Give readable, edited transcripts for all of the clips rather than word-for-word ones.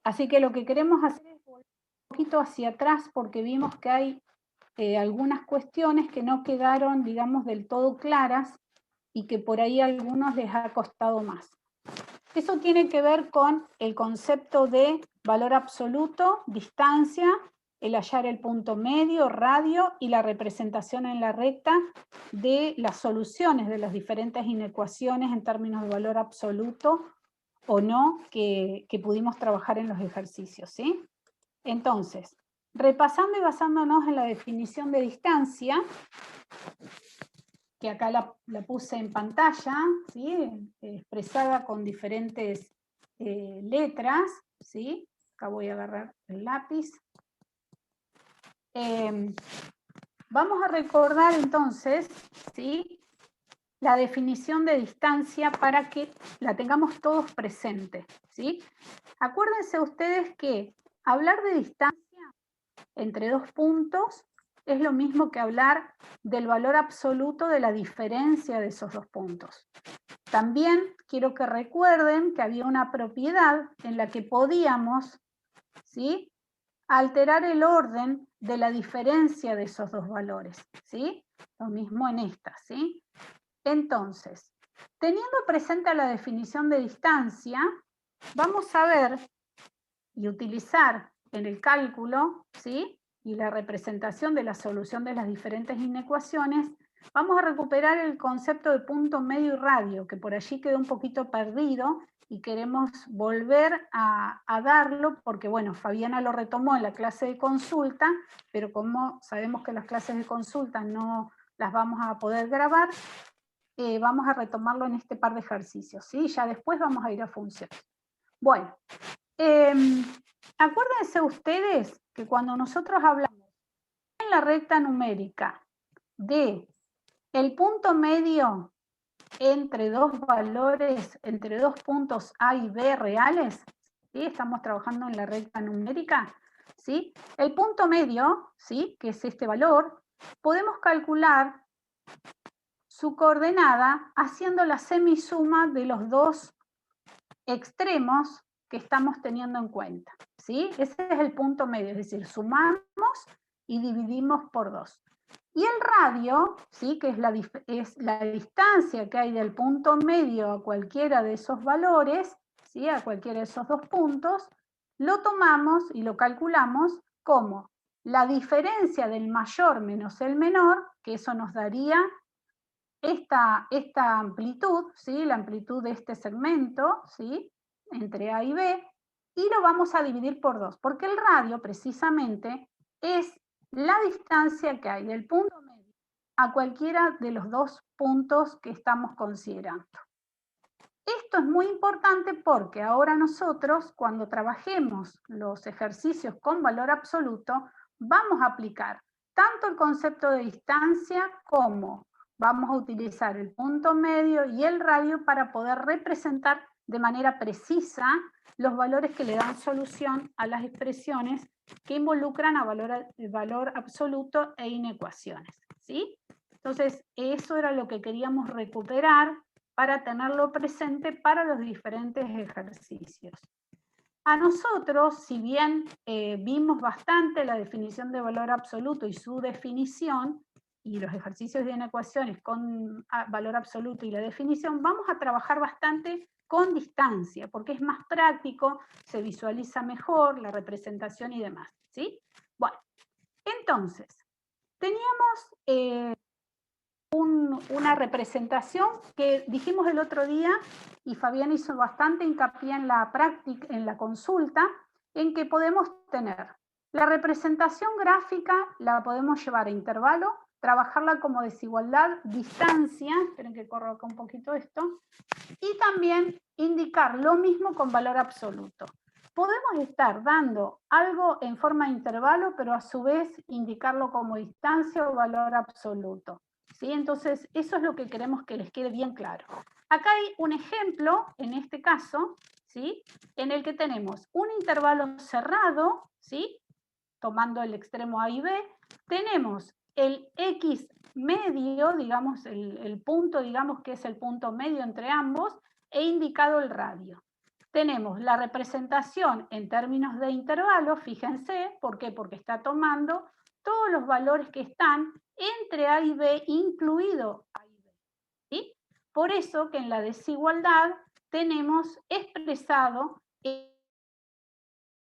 Así que lo que queremos hacer es volver un poquito hacia atrás porque vimos que hay algunas cuestiones que no quedaron, digamos, del todo claras y que por ahí a algunos les ha costado más. Eso tiene que ver con el concepto de valor absoluto, distancia, el hallar el punto medio, radio y la representación en la recta de las soluciones de las diferentes inecuaciones en términos de valor absoluto o no que pudimos trabajar en los ejercicios, ¿sí? Entonces, repasando y basándonos en la definición de distancia, que acá la puse en pantalla, ¿sí? Expresada con diferentes letras, ¿sí? Acá voy a agarrar el lápiz. Vamos a recordar entonces, ¿sí? La definición de distancia para que la tengamos todos presente, ¿sí? Acuérdense ustedes que hablar de distancia entre dos puntos es lo mismo que hablar del valor absoluto de la diferencia de esos dos puntos. También quiero que recuerden que había una propiedad en la que podíamos, ¿sí?, alterar el orden de la diferencia de esos dos valores, ¿sí? Lo mismo en esta, ¿sí? Entonces, teniendo presente la definición de distancia, vamos a ver y utilizar en el cálculo, ¿sí?, y la representación de la solución de las diferentes inecuaciones, vamos a recuperar el concepto de punto medio y radio, que por allí quedó un poquito perdido y queremos volver a darlo porque, bueno, Fabiana lo retomó en la clase de consulta, pero como sabemos que las clases de consulta no las vamos a poder grabar, vamos a retomarlo en este par de ejercicios, ¿sí? Ya después vamos a ir a funciones. Bueno, acuérdense ustedes que cuando nosotros hablamos en la recta numérica de el punto medio entre dos valores, entre dos puntos A y B reales, ¿sí? Estamos trabajando en la recta numérica, ¿sí? El punto medio, ¿sí?, que es este valor, podemos calcular su coordenada haciendo la semisuma de los dos extremos que estamos teniendo en cuenta, ¿sí? Ese es el punto medio, es decir, sumamos y dividimos por 2. Y el radio, ¿sí?, que es la distancia que hay del punto medio a cualquiera de esos valores, ¿sí?, a cualquiera de esos dos puntos, lo tomamos y lo calculamos como la diferencia del mayor menos el menor, que eso nos daría esta amplitud, ¿sí?, la amplitud de este segmento, ¿sí?, entre A y B, y lo vamos a dividir por 2, porque el radio precisamente es la distancia que hay del punto medio a cualquiera de los dos puntos que estamos considerando. Esto es muy importante porque ahora nosotros, cuando trabajemos los ejercicios con valor absoluto, vamos a aplicar tanto el concepto de distancia como vamos a utilizar el punto medio y el radio para poder representar de manera precisa los valores que le dan solución a las expresiones que involucran a valor absoluto e inecuaciones, ¿sí? Entonces, eso era lo que queríamos recuperar para tenerlo presente para los diferentes ejercicios. A nosotros, si bien vimos bastante la definición de valor absoluto y su definición, y los ejercicios de inecuaciones con valor absoluto y la definición, vamos a trabajar bastante con distancia, porque es más práctico, se visualiza mejor la representación y demás, ¿sí? Bueno, entonces, teníamos una representación que dijimos el otro día, y Fabián hizo bastante hincapié en la práctica, en la consulta, en que podemos tener la representación gráfica, la podemos llevar a intervalo, trabajarla como desigualdad, distancia, esperen que corro acá un poquito esto, y también indicar lo mismo con valor absoluto. Podemos estar dando algo en forma de intervalo, pero a su vez indicarlo como distancia o valor absoluto, ¿sí? Entonces, eso es lo que queremos que les quede bien claro. Acá hay un ejemplo, en este caso, ¿sí?, en el que tenemos un intervalo cerrado, ¿sí?, tomando el extremo A y B, tenemos el X medio, digamos, el punto, digamos, que es el punto medio entre ambos, e indicado el radio. tenemos la representación en términos de intervalos, fíjense, ¿por qué? Porque está tomando todos los valores que están entre A y B, incluido A y B, ¿sí? Por eso que en la desigualdad tenemos expresado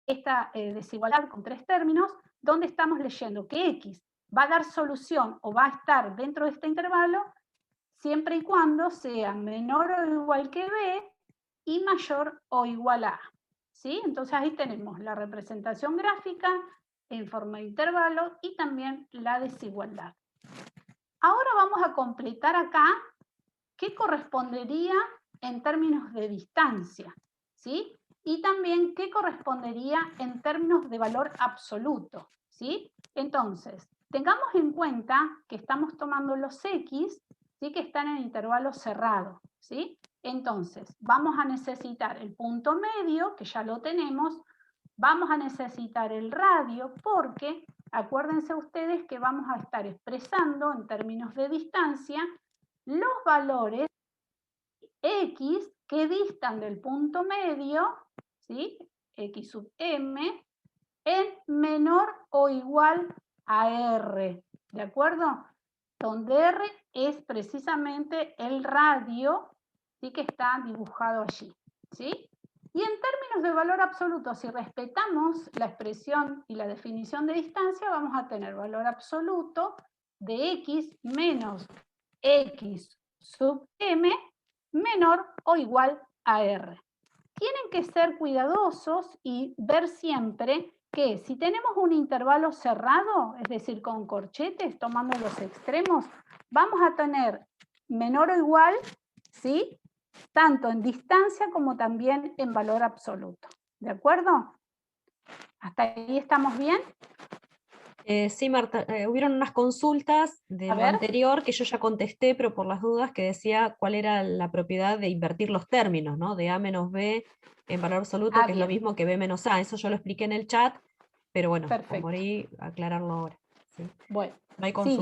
esta desigualdad con tres términos, donde estamos leyendo que X va a dar solución o va a estar dentro de este intervalo siempre y cuando sea menor o igual que B y mayor o igual a A. ¿Sí? Entonces ahí tenemos la representación gráfica en forma de intervalo y también la desigualdad. Ahora vamos a completar acá qué correspondería en términos de distancia, ¿sí? Y también qué correspondería en términos de valor absoluto, ¿sí? Entonces, tengamos en cuenta que estamos tomando los X, ¿sí? Que están en intervalo cerrado, ¿sí? Entonces, vamos a necesitar el punto medio, que ya lo tenemos, vamos a necesitar el radio, porque acuérdense ustedes que vamos a estar expresando en términos de distancia los valores X que distan del punto medio, ¿sí? X sub m, en menor o igual a R, ¿de acuerdo? Donde R es precisamente el radio, ¿sí? Que está dibujado allí, ¿sí? Y en términos de valor absoluto, si respetamos la expresión y la definición de distancia, vamos a tener valor absoluto de X menos X sub m menor o igual a R. Tienen que ser cuidadosos y ver siempre que si tenemos un intervalo cerrado, es decir, con corchetes, tomando los extremos, vamos a tener menor o igual, ¿sí? Tanto en distancia como también en valor absoluto. ¿De acuerdo? ¿Hasta ahí estamos bien? Sí, Marta, hubieron unas consultas de lo anterior que yo ya contesté, pero por las dudas, que decía cuál era la propiedad de invertir los términos, ¿no? De A menos B en valor absoluto, que es lo mismo que B menos A. Eso yo lo expliqué en el chat, pero bueno, por ahí aclararlo ahora. ¿Sí? Bueno, No hay sí,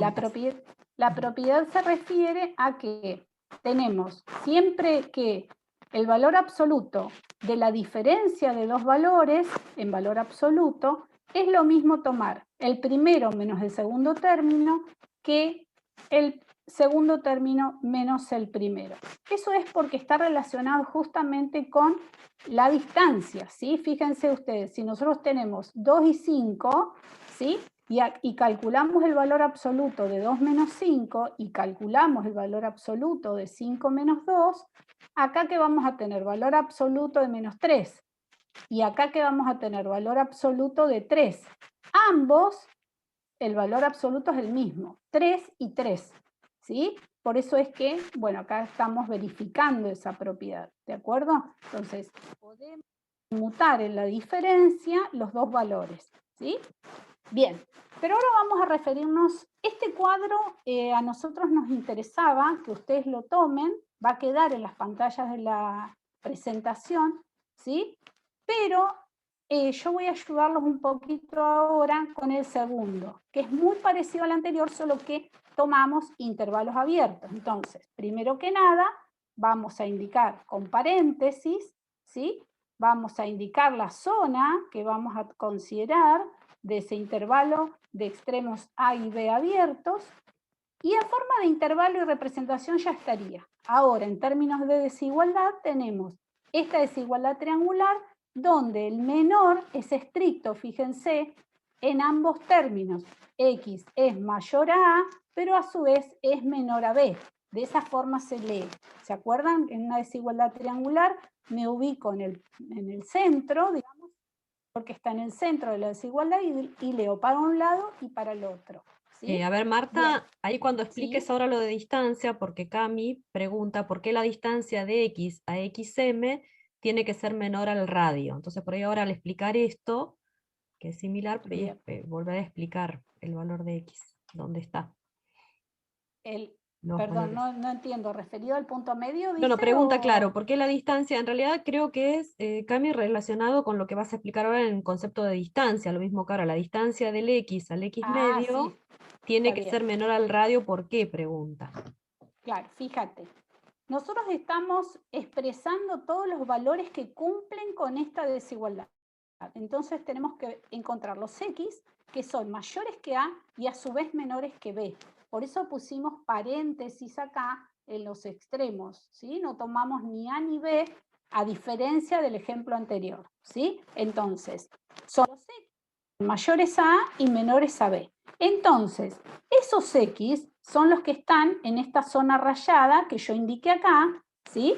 la propiedad se refiere a que tenemos siempre que el valor absoluto de la diferencia de dos valores en valor absoluto es lo mismo tomar el primero menos el segundo término que el segundo término menos el primero. Eso es porque está relacionado justamente con la distancia, ¿sí? Fíjense ustedes, si nosotros tenemos 2 y 5, ¿sí? Y calculamos el valor absoluto de 2 menos 5 y calculamos el valor absoluto de 5 menos 2, acá que vamos a tener valor absoluto de menos 3 y acá que vamos a tener valor absoluto de 3. Ambos, el valor absoluto es el mismo, 3 y 3, ¿sí? Por eso es que, bueno, acá estamos verificando esa propiedad, ¿de acuerdo? Entonces, podemos mutar en la diferencia los dos valores, ¿sí? Bien, pero ahora vamos a referirnos, este cuadro a nosotros nos interesaba que ustedes lo tomen, va a quedar en las pantallas de la presentación, ¿sí? Pero yo voy a ayudarlos un poquito ahora con el segundo, que es muy parecido al anterior, solo que tomamos intervalos abiertos. Entonces, primero que nada, vamos a indicar con paréntesis, ¿sí? Vamos a indicar la zona que vamos a considerar de ese intervalo de extremos A y B abiertos, y en forma de intervalo y representación ya estaría. Ahora, en términos de desigualdad, tenemos esta desigualdad triangular, donde el menor es estricto, fíjense, en ambos términos. X es mayor a A, pero a su vez es menor a B. De esa forma se lee. ¿Se acuerdan? En una desigualdad triangular me ubico en el centro, digamos, porque está en el centro de la desigualdad y leo para un lado y para el otro. ¿Sí? A ver, Marta, Bien. ahí cuando expliques ¿Sí? ahora lo de distancia, porque Cami pregunta por qué la distancia de X a XM tiene que ser menor al radio. Entonces, por ahí ahora al explicar esto, que es similar, por ahí volver a explicar el valor de X, dónde está. Perdón, no entiendo, ¿referido al punto medio, dice? No, pregunta, o... claro, ¿por qué la distancia? En realidad creo que es, Cami, relacionado con lo que vas a explicar ahora en el concepto de distancia, lo mismo que ahora, la distancia del X al X medio sí, tiene está que bien. ser menor al radio, ¿por qué? Pregunta. Claro, fíjate. nosotros estamos expresando todos los valores que cumplen con esta desigualdad. Entonces tenemos que encontrar los X que son mayores que A y a su vez menores que B. Por eso pusimos paréntesis acá en los extremos, ¿sí? No tomamos ni A ni B, a diferencia del ejemplo anterior, ¿sí? Entonces, son los X mayores a A y menores a B. Entonces, esos X son los que están en esta zona rayada que yo indiqué acá, ¿sí?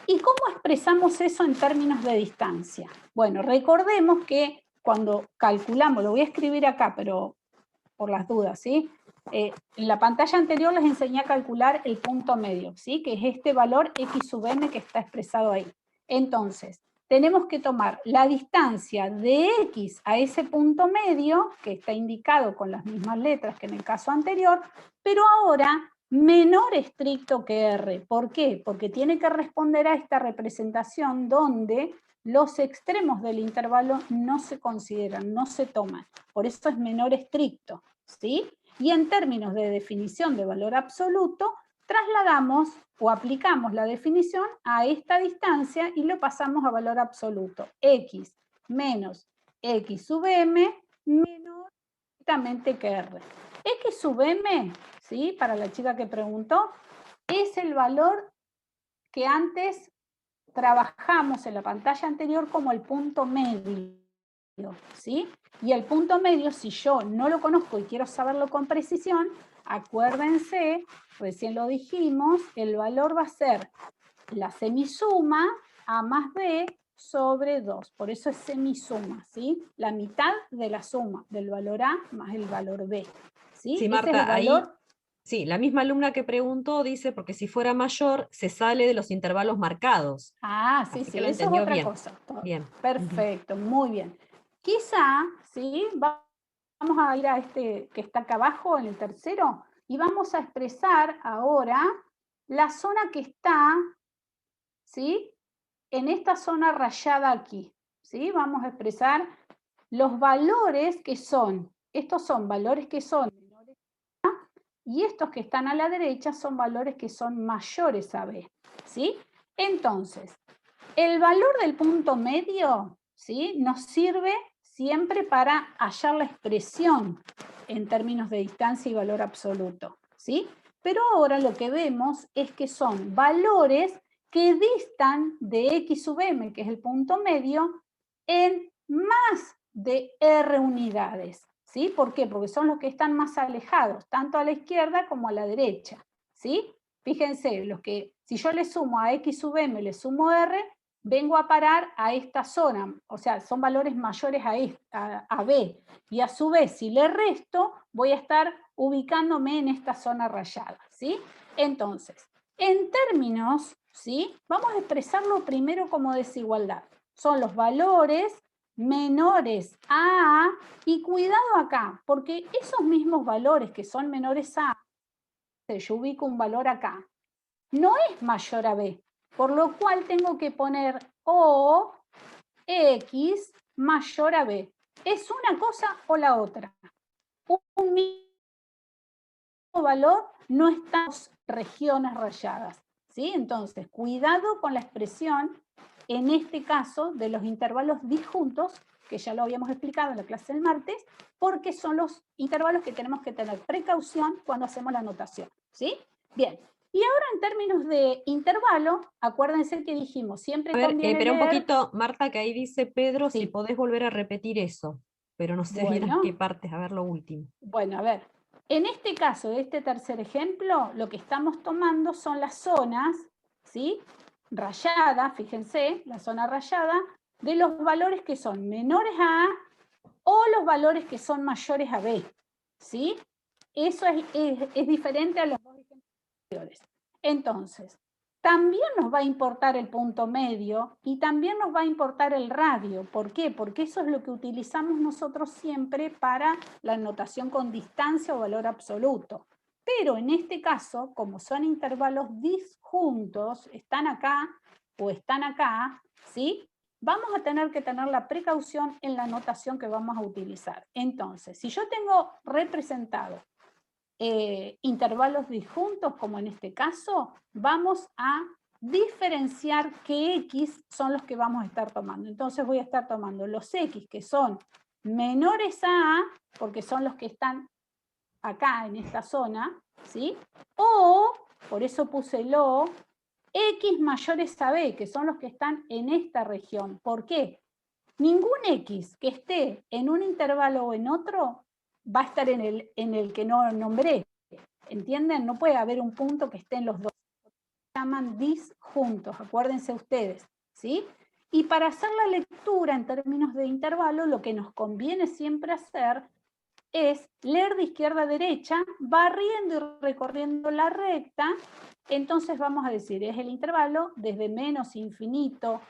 ¿Y cómo expresamos eso en términos de distancia? Bueno, recordemos que cuando calculamos, lo voy a escribir acá, pero por las dudas, ¿sí? En la pantalla anterior les enseñé a calcular el punto medio, ¿sí? Que es este valor x sub m que está expresado ahí. Entonces, tenemos que tomar la distancia de x a ese punto medio, que está indicado con las mismas letras que en el caso anterior, pero ahora menor estricto que r. ¿Por qué? Porque tiene que responder a esta representación donde los extremos del intervalo no se consideran, no se toman. Por eso es menor estricto, ¿sí? Y en términos de definición de valor absoluto, trasladamos o aplicamos la definición a esta distancia y lo pasamos a valor absoluto. X menos x sub m menor estrictamente que r. X sub m, ¿sí? Para la chica que preguntó, es el valor que antes trabajamos en la pantalla anterior como el punto medio, ¿sí? Y el punto medio, si yo no lo conozco y quiero saberlo con precisión, acuérdense, recién lo dijimos, el valor va a ser la semisuma A más B sobre 2. Por eso es semisuma, ¿sí? La mitad de la suma del valor A más el valor B, ¿sí? Sí, Ese es el Marta, ahí, valor. sí, la misma alumna que preguntó dice, porque si fuera mayor, se sale de los intervalos marcados. Ah, sí, Así que sí, lo eso es entendió otra bien. cosa. Bien. Ujú. Perfecto, muy bien. Quizá, ¿sí? Vamos a ir a este que está acá abajo, en el tercero, y vamos a expresar ahora la zona que está, ¿sí? En esta zona rayada aquí, ¿sí? Vamos a expresar los valores que son, estos son valores que son menores a A, y estos que están a la derecha son valores que son mayores a B, ¿sí? Entonces, el valor del punto medio, ¿sí? Nos sirve siempre para hallar la expresión en términos de distancia y valor absoluto, ¿sí? Pero ahora lo que vemos es que son valores que distan de x sub m, que es el punto medio, en más de r unidades, ¿sí? ¿Por qué? Porque son los que están más alejados, tanto a la izquierda como a la derecha, ¿sí? Fíjense, los que, si yo le sumo a x sub m, le sumo r, vengo a parar a esta zona, o sea, son valores mayores a B, y a su vez, si le resto, voy a estar ubicándome en esta zona rayada, ¿sí? Entonces, en términos, ¿sí? Vamos a expresarlo primero como desigualdad. Son los valores menores a A, y cuidado acá, porque esos mismos valores que son menores a A, yo ubico un valor acá, no es mayor a B, por lo cual tengo que poner O X mayor a B. ¿Es una cosa o la otra? Un mismo valor no está en regiones rayadas, ¿sí? Entonces, cuidado con la expresión, en este caso, de los intervalos disjuntos, que ya lo habíamos explicado en la clase del martes, porque son los intervalos que tenemos que tener precaución cuando hacemos la notación, ¿sí? Bien, y ahora en términos de intervalo, acuérdense que dijimos, siempre A ver, conviene pero un leer, poquito, Marta, que ahí dice Pedro, si sí, podés volver a repetir eso, pero no sé bien en qué bueno, partes, a ver lo último. bueno, a ver, en este caso de este tercer ejemplo, lo que estamos tomando son las zonas, ¿sí? Rayadas, fíjense, la zona rayada, de los valores que son menores a A o los valores que son mayores a B, ¿sí? Eso es diferente a los dos ejemplos anteriores. Entonces, también nos va a importar el punto medio y también nos va a importar el radio. ¿Por qué? Porque eso es lo que utilizamos nosotros siempre para la notación con distancia o valor absoluto. Pero en este caso, como son intervalos disjuntos, están acá o están acá, ¿sí? Vamos a tener que tener la precaución en la notación que vamos a utilizar. Entonces, si yo tengo representado intervalos disjuntos, como en este caso, vamos a diferenciar qué X son los que vamos a estar tomando. Entonces voy a estar tomando los X que son menores a A, porque son los que están acá en esta zona, ¿sí? O, por eso puse el O, X mayores a B, que son los que están en esta región. ¿Por qué? Ningún X que esté en un intervalo o en otro va a estar en el que no nombré. ¿Entienden? No puede haber un punto que esté en los dos. Se llaman disjuntos, acuérdense ustedes, ¿sí? Y para hacer la lectura en términos de intervalo, lo que nos conviene siempre hacer es leer de izquierda a derecha, barriendo y recorriendo la recta. Entonces vamos a decir, es el intervalo desde menos infinito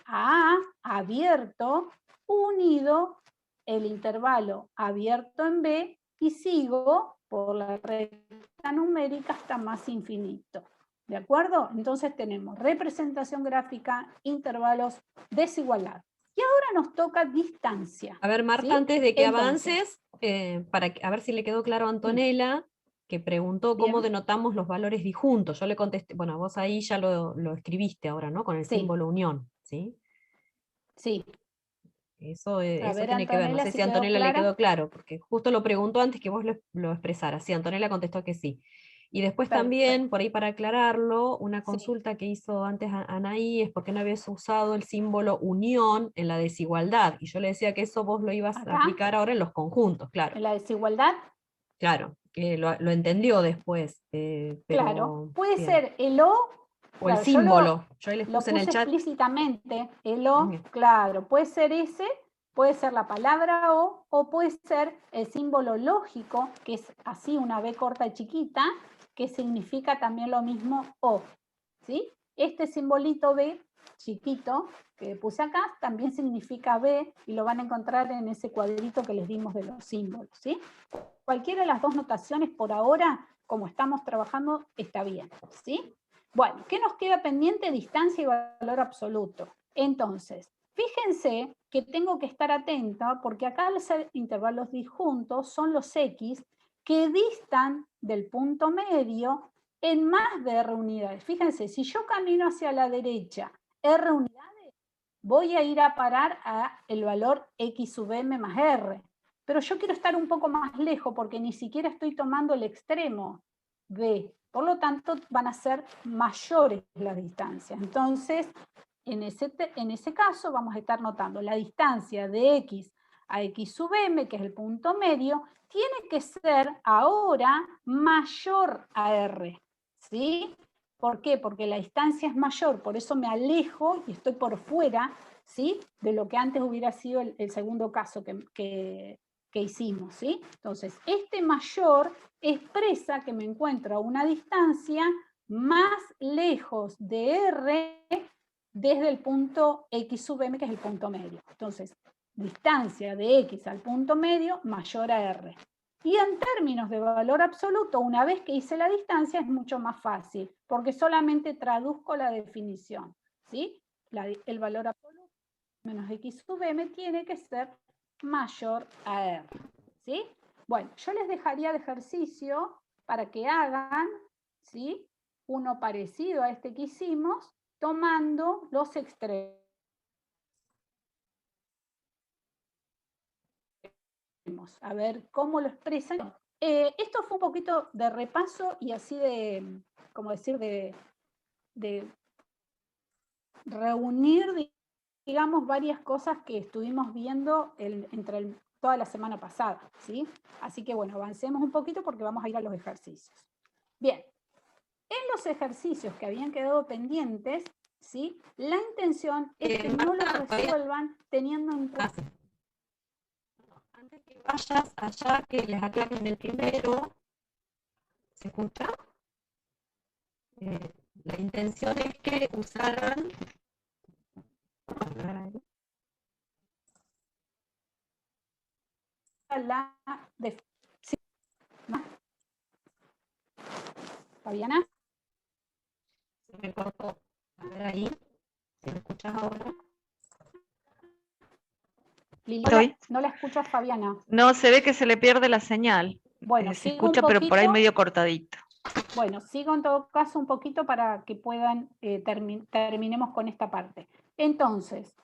a abierto, unido el intervalo abierto en B, y sigo por la recta numérica hasta más infinito. ¿De acuerdo? Entonces tenemos representación gráfica, intervalos, desigualdad. Y ahora nos toca distancia. A ver, Marta, ¿sí? antes de que Entonces, avances, a ver si le quedó claro a Antonella, que preguntó cómo bien, denotamos los valores disjuntos. Yo le contesté, bueno, vos ahí ya lo escribiste ahora, ¿no? Con el sí, símbolo unión, ¿sí? sí. Eso, A eso ver, tiene que ver. No Antonella, sé si si a quedó Antonella le clara. quedó claro, porque justo lo preguntó antes que vos lo expresaras. Sí, Antonella contestó que sí. Y después también, Perfecto. por ahí para aclararlo, una Sí. consulta que hizo antes Anaí es por qué no habías usado el símbolo unión en la desigualdad. Y yo le decía que eso vos lo ibas a Acá, aplicar ahora en los conjuntos, claro. en la desigualdad, Claro, que lo entendió después, claro, pero puede bien. ser el O, O el claro, yo símbolo, yo ahí les lo puse en el puse chat. explícitamente, el O, Bien. claro, puede ser ese, puede ser la palabra o puede ser el símbolo lógico, que es así una B corta y chiquita, que significa también lo mismo O, ¿sí? Este simbolito B chiquito que puse acá también significa B y lo van a encontrar en ese cuadrito que les dimos de los símbolos, ¿sí? Cualquiera de las dos notaciones por ahora, como estamos trabajando, está bien, ¿sí? Bueno, ¿qué nos queda pendiente? Distancia y valor absoluto. Entonces, fíjense que tengo que estar atenta porque acá al ser intervalos disjuntos son los X que distan del punto medio en más de R unidades. Fíjense, si yo camino hacia la derecha R unidades, voy a ir a parar a el valor X sub M más R. Pero yo quiero estar un poco más lejos porque ni siquiera estoy tomando el extremo B. Por lo tanto, van a ser mayores las distancias. Entonces, en ese caso, vamos a estar notando la distancia de X a X sub M, que es el punto medio, tiene que ser ahora mayor a R. ¿Sí? ¿Por qué? Porque la distancia es mayor, por eso me alejo y estoy por fuera, ¿sí? De lo que antes hubiera sido el segundo caso que hicimos, ¿sí? Entonces, este mayor expresa que me encuentro a una distancia más lejos de R desde el punto X sub M, que es el punto medio. Entonces, distancia de X al punto medio mayor a R. Y en términos de valor absoluto, una vez que hice la distancia, es mucho más fácil, porque solamente traduzco la definición, ¿sí? El valor absoluto menos X sub M tiene que ser mayor a R, ¿sí? Bueno, yo les dejaría de ejercicio para que hagan, ¿sí? Uno parecido a este que hicimos, tomando los extremos. A ver cómo lo expresan. Esto fue un poquito de repaso y así de, como decir, de reunir, digamos, varias cosas que estuvimos viendo toda la semana pasada, ¿sí? Así que bueno, avancemos un poquito porque vamos a ir a los ejercicios. Bien, en los ejercicios que habían quedado pendientes, ¿sí? La intención es que no lo resuelvan teniendo en cuenta. Antes que vayas allá, que les aclaren el primero, ¿se escucha? La intención es que usaran La de, ¿sí? Fabiana. Se me cortó. A ver ahí, ¿se me escuchas ahora? Lili, no la escucho a Fabiana. No, se ve que se le pierde la señal. Bueno, Se sigo un escucha, pero por ahí poquito. medio cortadito. Bueno, sigo en todo caso un poquito para que puedan, terminemos con esta parte. Entonces,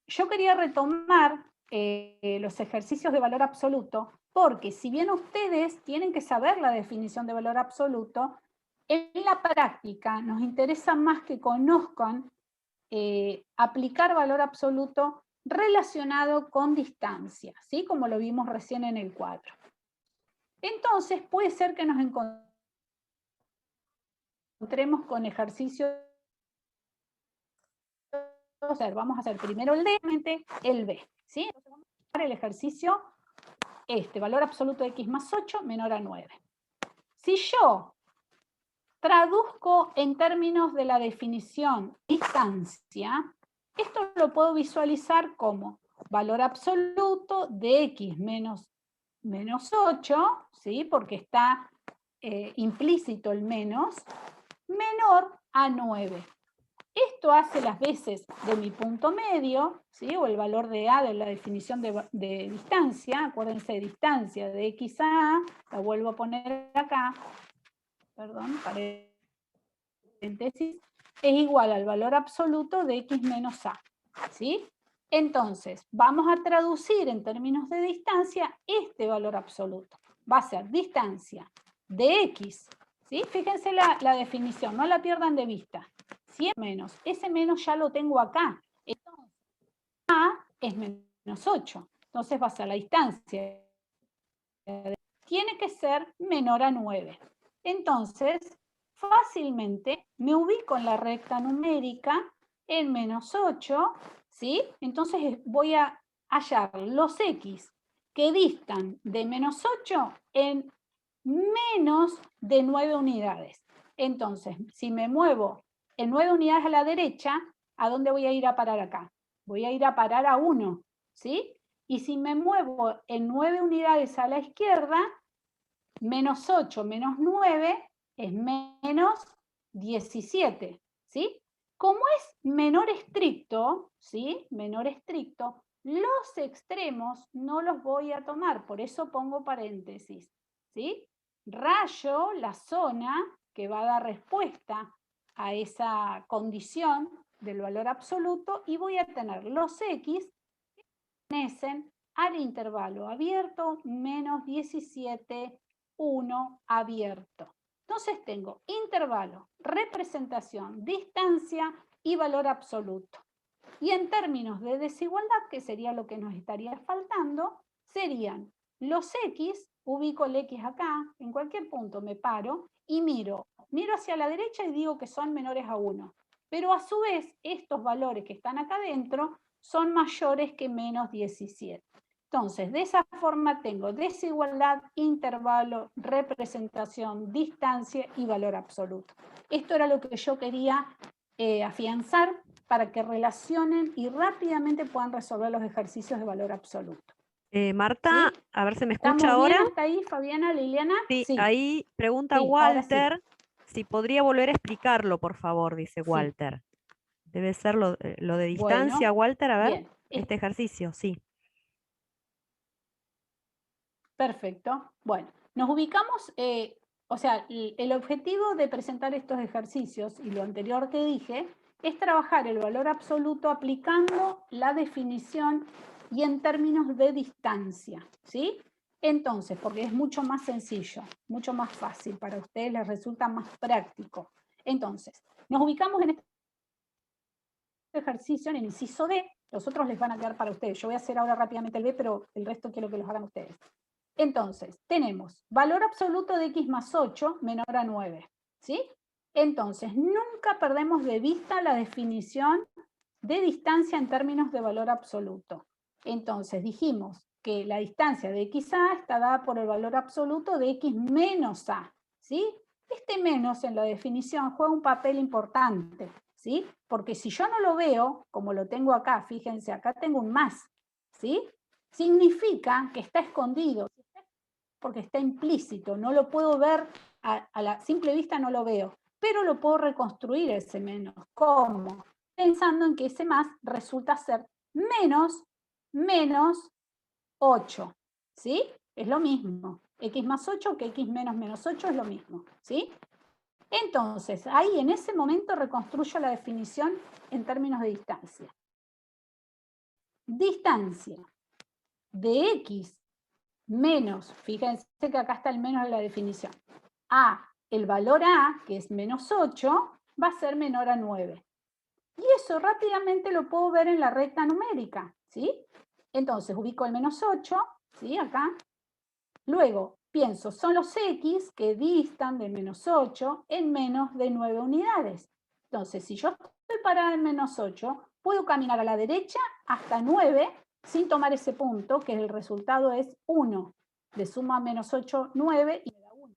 yo quería retomar los ejercicios de valor absoluto, porque si bien ustedes tienen que saber la definición de valor absoluto, en la práctica nos interesa más que conozcan aplicar valor absoluto relacionado con distancia, ¿sí? Como lo vimos recién en el cuadro. Entonces, puede ser que nos encontremos con ejercicios. Vamos a hacer primero el D, el B, ¿sí? Entonces vamos a hacer el ejercicio, valor absoluto de x más 8 menor a 9. Si yo traduzco en términos de la definición distancia, esto lo puedo visualizar como valor absoluto de x menos 8, ¿sí? Porque está implícito el menos, menor a 9. Esto hace las veces de mi punto medio, ¿sí? O el valor de A de la definición de distancia. Acuérdense de distancia de x a A, la vuelvo a poner acá, perdón, paréntesis, es igual al valor absoluto de x menos A, ¿sí? Entonces, vamos a traducir en términos de distancia este valor absoluto. Va a ser distancia de x, ¿sí? Fíjense la definición, no la pierdan de vista. Si es menos, ese menos ya lo tengo acá. Entonces, A es menos 8. Entonces va a ser la distancia. Tiene que ser menor a 9. Entonces, fácilmente me ubico en la recta numérica en menos 8, ¿sí? Entonces voy a hallar los x que distan de menos 8 en menos de 9 unidades. Entonces, si me muevo en 9 unidades a la derecha, ¿a dónde voy a ir a parar acá? Voy a ir a parar a 1, ¿sí? Y si me muevo en 9 unidades a la izquierda, menos 8 menos 9 es menos 17, ¿sí? Como es menor estricto, ¿sí? Menor estricto, los extremos no los voy a tomar, por eso pongo paréntesis, ¿sí? Rayo la zona que va a dar respuesta a esa condición del valor absoluto y voy a tener los x que pertenecen al intervalo abierto menos 17, 1 abierto. Entonces tengo intervalo, representación, distancia y valor absoluto. Y en términos de desigualdad, que sería lo que nos estaría faltando, serían los x, ubico el x acá, en cualquier punto me paro y miro hacia la derecha y digo que son menores a 1. Pero a su vez, estos valores que están acá adentro son mayores que menos 17. Entonces, de esa forma tengo desigualdad, intervalo, representación, distancia y valor absoluto. Esto era lo que yo quería afianzar para que relacionen y rápidamente puedan resolver los ejercicios de valor absoluto. Marta, ¿Sí? a ver si me escucha ¿Estamos ahora? bien hasta ahí, Fabiana, Liliana? Sí, Sí. ahí pregunta Sí, ahora sí. Walter si podría volver a explicarlo, por favor, dice Sí. Walter. Debe ser lo de distancia, Bueno, Walter, a ver, bien. este ejercicio, sí. Perfecto. Bueno, nos ubicamos, o sea, el objetivo de presentar estos ejercicios y lo anterior que dije es trabajar el valor absoluto aplicando la definición y en términos de distancia, ¿sí? Entonces, porque es mucho más sencillo, mucho más fácil, para ustedes les resulta más práctico. Entonces, nos ubicamos en este ejercicio, en el inciso D, los otros les van a quedar para ustedes. Yo voy a hacer ahora rápidamente el B, pero el resto quiero que los hagan ustedes. Entonces, tenemos valor absoluto de x más 8 menor a 9, ¿sí? Entonces, nunca perdemos de vista la definición de distancia en términos de valor absoluto. Entonces, dijimos que la distancia de xa está dada por el valor absoluto de x menos a, ¿sí? Este menos en la definición juega un papel importante, ¿sí? Porque si yo no lo veo, como lo tengo acá, fíjense, acá tengo un más, ¿sí? Significa que está escondido, porque está implícito, no lo puedo ver, a la simple vista no lo veo, pero lo puedo reconstruir ese menos. ¿Cómo? Pensando en que ese más resulta ser menos 8, ¿sí? Es lo mismo. X más 8 que X menos 8 es lo mismo, ¿sí? Entonces, ahí en ese momento reconstruyo la definición en términos de distancia. Distancia de X menos, fíjense que acá está el menos de la definición, a el valor A, que es menos 8, va a ser menor a 9. Y eso rápidamente lo puedo ver en la recta numérica, ¿sí? Entonces ubico el menos 8, ¿sí? Acá. Luego pienso, son los X que distan del menos 8 en menos de 9 unidades. Entonces, si yo estoy parada en menos 8, puedo caminar a la derecha hasta 9 sin tomar ese punto, que el resultado es 1. Le sumo a menos 8, 9 y me da 1.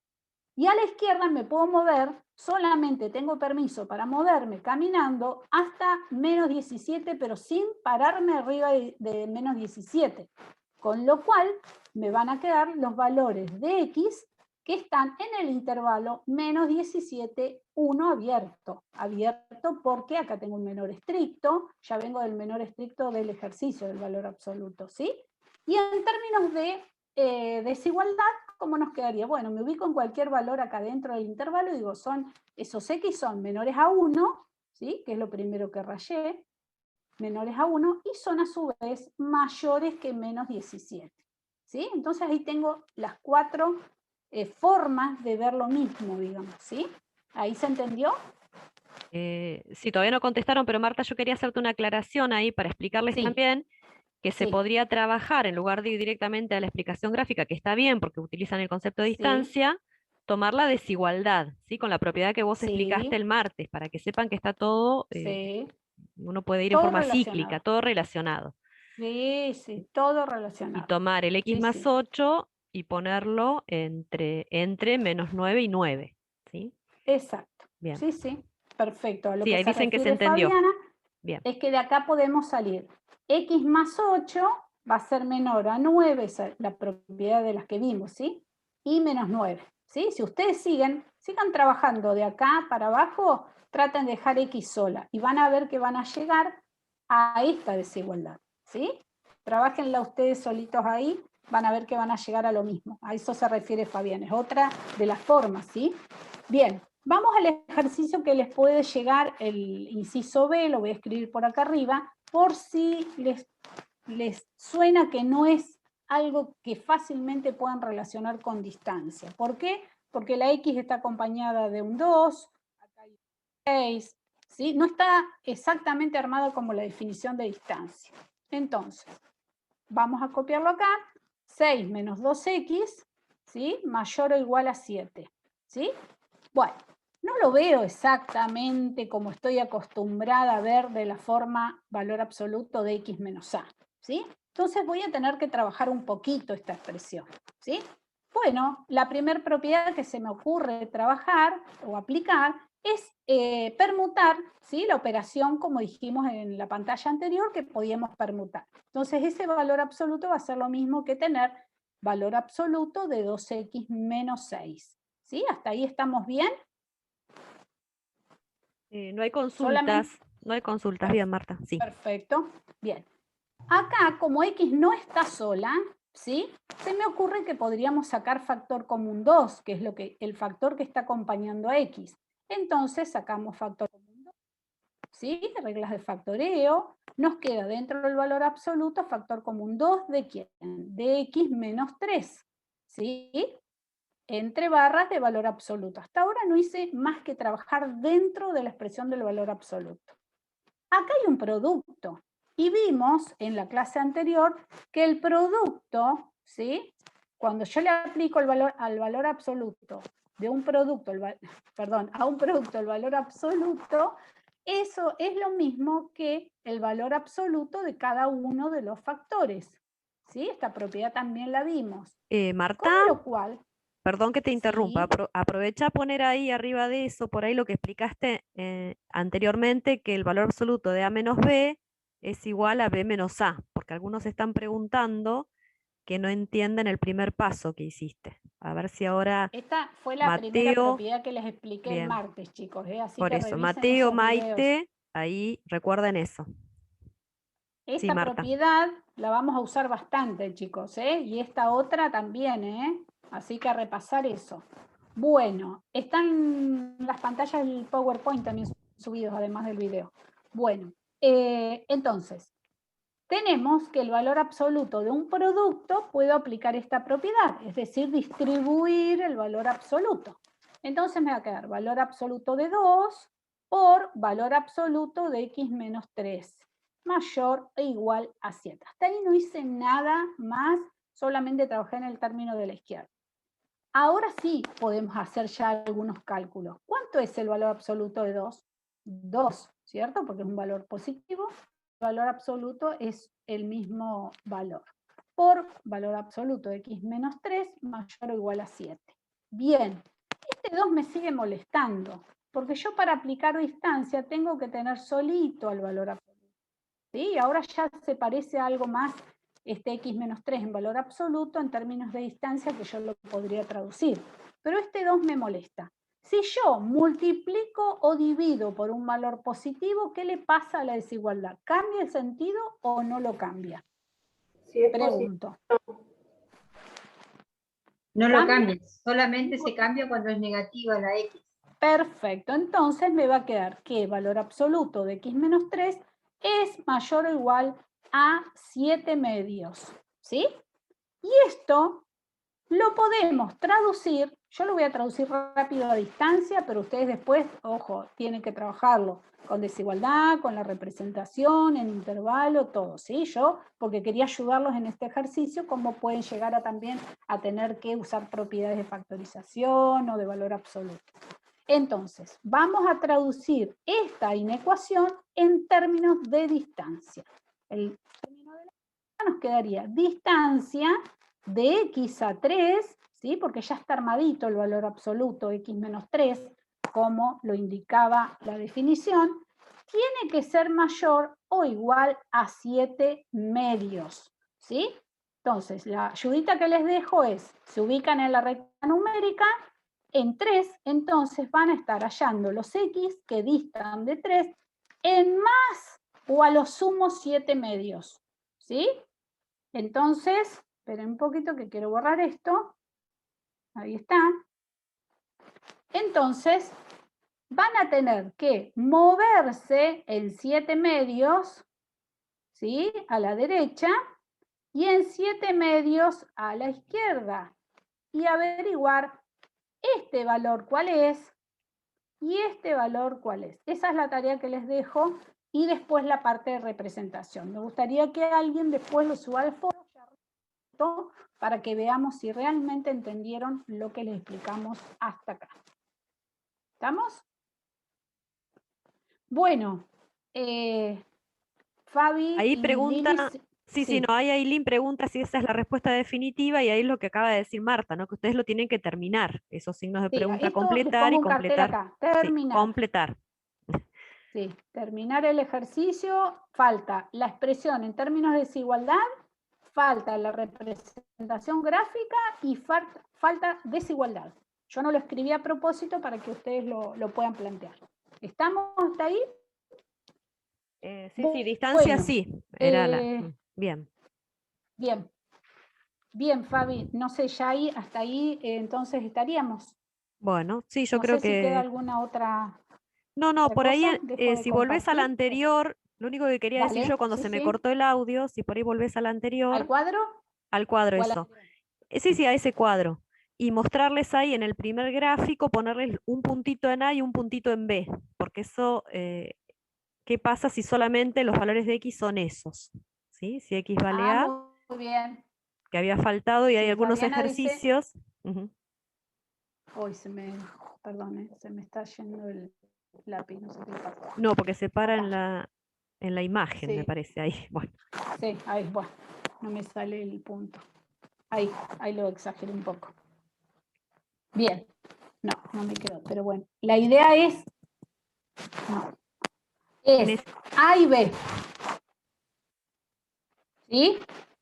Y a la izquierda me puedo mover, solamente tengo permiso para moverme caminando hasta menos 17, pero sin pararme arriba de menos 17. Con lo cual me van a quedar los valores de X que están en el intervalo menos 17, 1 abierto. Abierto porque acá tengo un menor estricto, ya vengo del menor estricto del ejercicio del valor absoluto, ¿sí? Y en términos de desigualdad, ¿cómo nos quedaría? Bueno, me ubico en cualquier valor acá dentro del intervalo y digo, esos X son menores a 1, ¿sí? Que es lo primero que rayé, menores a 1, y son a su vez mayores que menos 17. ¿Sí? Entonces ahí tengo las 4 formas de ver lo mismo, digamos, ¿sí? ¿Ahí se entendió? Sí, todavía no contestaron, pero Marta, yo quería hacerte una aclaración ahí para explicarles Sí, también que se sí, podría trabajar, en lugar de ir directamente a la explicación gráfica, que está bien porque utilizan el concepto de sí, distancia, tomar la desigualdad, ¿sí? Con la propiedad que vos explicaste sí, el martes, para que sepan que está todo, sí, uno puede ir en todo forma cíclica, relacionado. todo relacionado. Sí, sí, todo Y relacionado. tomar el x Sí, más sí, 8 y ponerlo entre menos 9 y 9, ¿sí? exacto. Bien. Sí, sí, perfecto. A lo Sí, que ahí se dicen que se refiere entendió. Fabiana Bien. es que de acá podemos salir. X más 8 va a ser menor a 9, esa es la propiedad de las que vimos, ¿sí? Y menos 9, ¿sí? Si ustedes sigan trabajando de acá para abajo, traten de dejar X sola y van a ver que van a llegar a esta desigualdad, ¿sí? Trabájenla ustedes solitos ahí, van a ver que van a llegar a lo mismo. A eso se refiere Fabián, es otra de las formas, ¿sí? Bien, vamos al ejercicio que les puede llegar, el inciso B, lo voy a escribir por acá arriba, por si les suena que no es algo que fácilmente puedan relacionar con distancia. ¿Por qué? Porque la X está acompañada de un 2, acá hay un 6, ¿sí? No está exactamente armado como la definición de distancia. Entonces, vamos a copiarlo acá, 6 menos 2x, ¿sí? Mayor o igual a 7, ¿sí? Bueno, no lo veo exactamente como estoy acostumbrada a ver de la forma valor absoluto de x menos a, ¿sí? Entonces voy a tener que trabajar un poquito esta expresión, ¿sí? Bueno, la primera propiedad que se me ocurre trabajar o aplicar es permutar, ¿sí? La operación, como dijimos en la pantalla anterior, que podíamos permutar. Entonces ese valor absoluto va a ser lo mismo que tener valor absoluto de 2x menos 6. ¿Sí? ¿Hasta ahí estamos bien? No hay consultas, Solamente. no hay consultas. Bien, Marta, sí. Perfecto. Bien. Acá, como X no está sola, ¿sí? Se me ocurre que podríamos sacar factor común 2, que es el factor que está acompañando a X. Entonces sacamos factor común 2, ¿sí? Reglas de factoreo. Nos queda dentro del valor absoluto factor común 2 de quién? De X menos 3, ¿sí? Entre barras de valor absoluto. Hasta ahora no hice más que trabajar dentro de la expresión del valor absoluto. Acá hay un producto y vimos en la clase anterior que el producto, ¿sí? Cuando yo le aplico el valor al valor absoluto de un producto, a un producto el valor absoluto, eso es lo mismo que el valor absoluto de cada uno de los factores. ¿Sí? Esta propiedad también la vimos. Con Marta, lo cual, perdón que te interrumpa. sí, Aprovecha a poner ahí arriba de eso, por ahí lo que explicaste anteriormente, que el valor absoluto de A menos B es igual a B menos A, porque algunos se están preguntando que no entienden el primer paso que hiciste. A ver si ahora esta fue la primera Mateo, propiedad que les expliqué el bien, martes, chicos, así por que eso, revisen Mateo, esos videos. Maite, ahí recuerden eso. Sí, Esta Marta. propiedad la vamos a usar bastante, chicos, ¿eh? Y esta otra también, ¿eh? Así que a repasar eso. Bueno, están las pantallas del PowerPoint también subidos, además del video. Bueno, entonces, tenemos que el valor absoluto de un producto puede aplicar esta propiedad, es decir, distribuir el valor absoluto. Entonces me va a quedar valor absoluto de 2 por valor absoluto de x menos 3, mayor o igual a 7. Hasta ahí no hice nada más, solamente trabajé en el término de la izquierda. Ahora sí podemos hacer ya algunos cálculos. ¿Cuánto es el valor absoluto de 2? 2, ¿cierto? Porque es un valor positivo. El valor absoluto es el mismo valor. Por valor absoluto de x menos 3 mayor o igual a 7. Bien, este 2 me sigue molestando, porque yo para aplicar distancia tengo que tener solito el valor absoluto. ¿Sí? Ahora ya se parece a algo más este x menos 3 en valor absoluto en términos de distancia que yo lo podría traducir. Pero este 2 me molesta. Si yo multiplico o divido por un valor positivo, ¿qué le pasa a la desigualdad? ¿Cambia el sentido o no lo cambia? Si es Pregunto. No lo cambias, solamente se cambia cuando es negativa la x. Perfecto, entonces me va a quedar que el valor absoluto de x menos 3 es mayor o igual a 7 medios, ¿sí? Y esto lo podemos traducir, yo lo voy a traducir rápido a distancia, pero ustedes después, ojo, tienen que trabajarlo con desigualdad, con la representación, en intervalo, todo, ¿sí? Yo, porque quería ayudarlos en este ejercicio, cómo pueden llegar a también a tener que usar propiedades de factorización o de valor absoluto. Entonces, vamos a traducir esta inecuación en términos de distancia. El término de la nos quedaría distancia de x a 3, ¿sí? Porque ya está armadito el valor absoluto x menos 3, como lo indicaba la definición, tiene que ser mayor o igual a 7 medios, ¿sí? Entonces, la ayudita que les dejo es, se ubican en la recta numérica, en 3, entonces van a estar hallando los x que distan de 3 en más o a lo sumo 7 medios, ¿sí? Entonces, esperen un poquito que quiero borrar esto. Ahí está. Entonces, van a tener que moverse en 7 medios, ¿sí? A la derecha y en 7 medios a la izquierda. Y averiguar este valor cuál es y este valor cuál es. Esa es la tarea que les dejo y después la parte de representación. Me gustaría que alguien después lo suba al foro para que veamos si realmente entendieron lo que les explicamos hasta acá. ¿Estamos? Bueno, Fabi Ahí y pregunta, Lili, sí, no, ahí Aileen pregunta si esa es la respuesta definitiva y ahí es lo que acaba de decir Marta, ¿no? Que ustedes lo tienen que terminar, esos signos de sí, pregunta, esto les completar pongo y un cartel completar. acá, Sí, terminar. completar. Sí, terminar el ejercicio, falta la expresión en términos de desigualdad, falta la representación gráfica y falta desigualdad. Yo no lo escribí a propósito para que ustedes lo puedan plantear. ¿Estamos hasta ahí? Sí, distancia Bueno, sí, era bien. Bien. Bien, Fabi, no sé, ya ahí, hasta ahí entonces estaríamos. Bueno, sí, yo No creo sé si queda que... alguna otra No, por ahí, cosa. Dejo de si volvés al compartir. anterior, lo único que quería decir yo Dale, cuando sí, se me sí. cortó el audio, si por ahí volvés al ¿Al anterior, cuadro al cuadro o al eso. anterior? Sí, a ese cuadro. Y mostrarles ahí en el primer gráfico, ponerles un puntito en A y un puntito en B, porque eso, ¿qué pasa si solamente los valores de X son esos? ¿Sí? Si X vale Ah, A, muy bien. que había faltado, y hay Sí, algunos Fabiana dice, ejercicios. Ujú. hoy perdón, se me está yendo el lápiz, no sé qué pasa. No, porque se para Acá, en la imagen, me sí, parece ahí. Bueno, sí, ahí, bueno, no me sale el punto. Ahí lo exageré un poco. Bien, no me quedó, pero bueno, la idea es, es A y B. ¿Sí?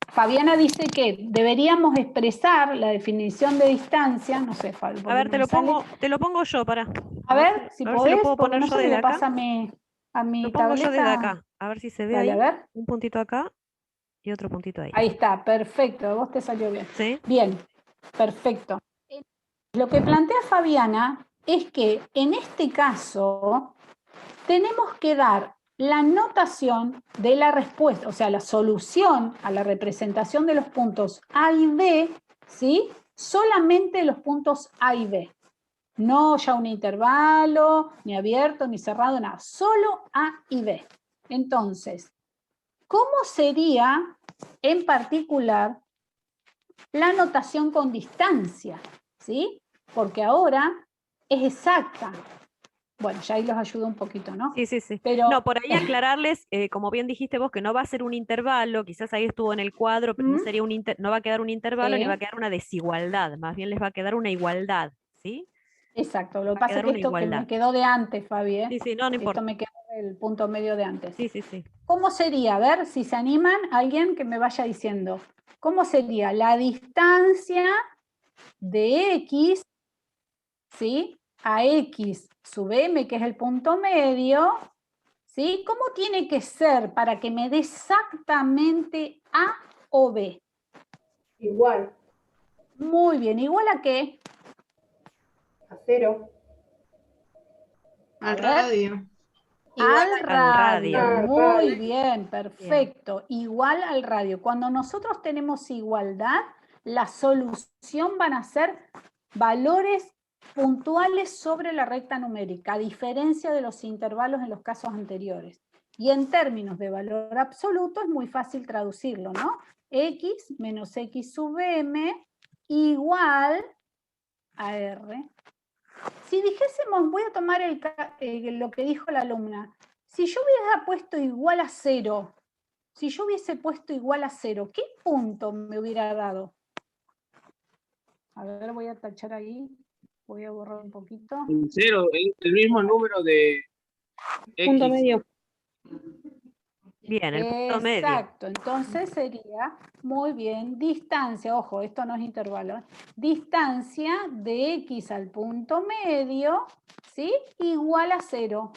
Fabiana dice que deberíamos expresar la definición de distancia, no sé, Fabi, a porque ver, no me sale. te lo pongo yo, para. A ver si A ver si lo podés, puedo porque poner no yo sé qué desde le acá. pasa a Lo mi pongo yo desde tableta. acá. A ver si se ve Dale, a ahí. ver. Un puntito acá y otro puntito ahí. Ahí está, perfecto, a vos te salió bien. ¿Sí? Bien, Perfecto. Lo que plantea Fabiana es que en este caso tenemos que dar la notación de la respuesta, o sea, la solución a la representación de los puntos A y B, ¿sí? Solamente los puntos A y B. No ya un intervalo, ni abierto, ni cerrado, nada. Solo A y B. Entonces, ¿cómo sería en particular la notación con distancia? ¿Sí? Porque ahora es exacta. Bueno, ya ahí los ayudo un poquito, ¿no? Sí, sí, sí. Pero, No, por ahí aclararles, como bien dijiste vos, que no va a ser un intervalo, quizás ahí estuvo en el cuadro, pero no sería no va a quedar un intervalo ni va a sí, quedar una desigualdad, más bien les va a quedar una igualdad, ¿sí? exacto. Lo que Va a pasa es quedar que una esto que me igualdad. quedó de antes, Fabi, Sí, sí, no, no esto importa. me quedó el punto medio de antes. Sí, sí, sí. ¿Cómo sería? A ver, si se animan, alguien que me vaya diciendo. ¿Cómo sería la distancia de X, ¿sí? A X sub M, que es el punto medio, ¿sí? ¿Cómo tiene que ser para que me dé exactamente A o B? Igual. Muy bien, ¿igual a qué? A 0. Al radio. Al radio. Al Muy radio. bien, perfecto. Igual al radio. Cuando nosotros tenemos igualdad, la solución van a ser valores puntuales sobre la recta numérica, a diferencia de los intervalos en los casos anteriores. Y en términos de valor absoluto es muy fácil traducirlo, ¿no? X menos X sub M igual a R. Si dijésemos, voy a tomar lo que dijo la alumna, si yo hubiera puesto igual a 0, si yo hubiese puesto igual a 0, ¿qué punto me hubiera dado? A ver, voy a tachar ahí, voy a borrar un poquito. En 0, el mismo número de X. Punto medio. Bien, el punto medio. Exacto, entonces sería, muy bien, distancia, ojo, esto no es intervalo, distancia de X al punto medio, ¿sí? Igual a 0.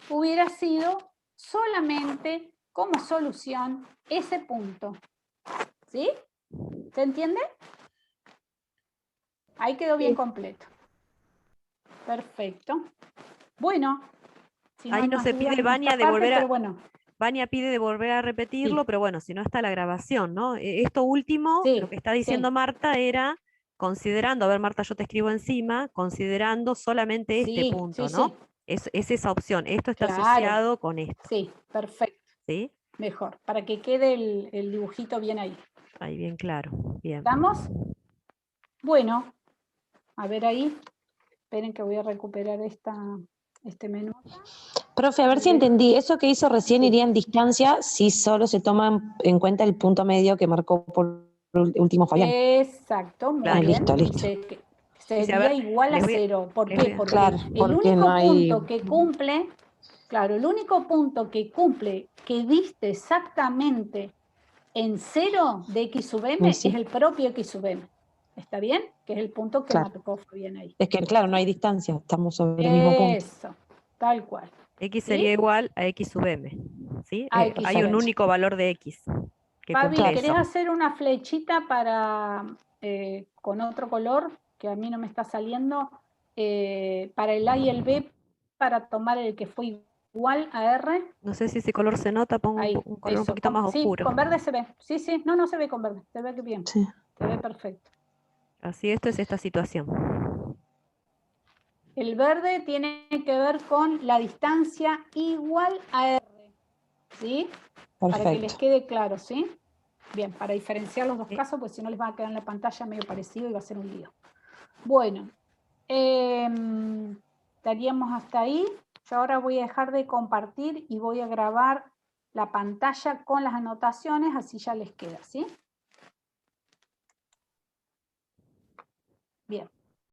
Hubiera sido solamente como solución ese punto, ¿sí? ¿Se entiende? Ahí quedó bien completo. Perfecto. Bueno, si Ahí hay no más se dudas pide en Vania esta de parte, volver a... pero bueno. Vania pide de volver a repetirlo, Sí. pero bueno, si no está la grabación, ¿no? Esto último, Sí, lo que está diciendo Marta era considerando, a ver Marta, yo te escribo encima, considerando solamente este sí, punto, sí, ¿no? sí. Es esa opción, esto está Claro. asociado con esto, Sí, perfecto. ¿sí? Mejor, para que quede el dibujito bien ahí. Ahí bien claro, bien. ¿Estamos? Bueno, a ver ahí. Esperen que voy a recuperar este menú. Profe, a ver si entendí. Eso que hizo recién Sí. iría en distancia si solo se toma en cuenta el punto medio que marcó por último Fabián. Exacto, muy Claro. bien. Listo, listo. Sería a ver, igual a les voy a- 0. ¿Por les qué? voy a- Porque Claro, el porque único no hay... punto que cumple, claro, el único punto que cumple que diste exactamente en 0 de X sub M Sí. es el propio X sub M. ¿Está bien? Que es el punto que Claro. marcó Fabián ahí. Es que, claro, no hay distancia, estamos sobre el mismo punto. Eso, tal cual. X ¿Sí? sería igual a X sub M, ¿sí? A X Hay sub un M. único valor de X que Fabi, cumple ¿querés eso. hacer una flechita para con otro color que a mí no me está saliendo? Para el A y el B, para tomar el que fue igual a R. No sé si ese color se nota, pongo Ahí, un color un eso. poquito más Sí, oscuro. con verde se ve. Sí, sí, no se ve con verde. Se ve que bien. Sí. Se ve perfecto. Así, esto es esta situación. El verde tiene que ver con la distancia igual a R. ¿Sí? Para que les Perfecto. quede claro, ¿sí? Bien, para diferenciar los dos Sí. casos, pues si no les va a quedar en la pantalla medio parecido y va a ser un lío. Bueno, estaríamos hasta ahí. Yo ahora voy a dejar de compartir y voy a grabar la pantalla con las anotaciones, así ya les queda, ¿sí? Bien.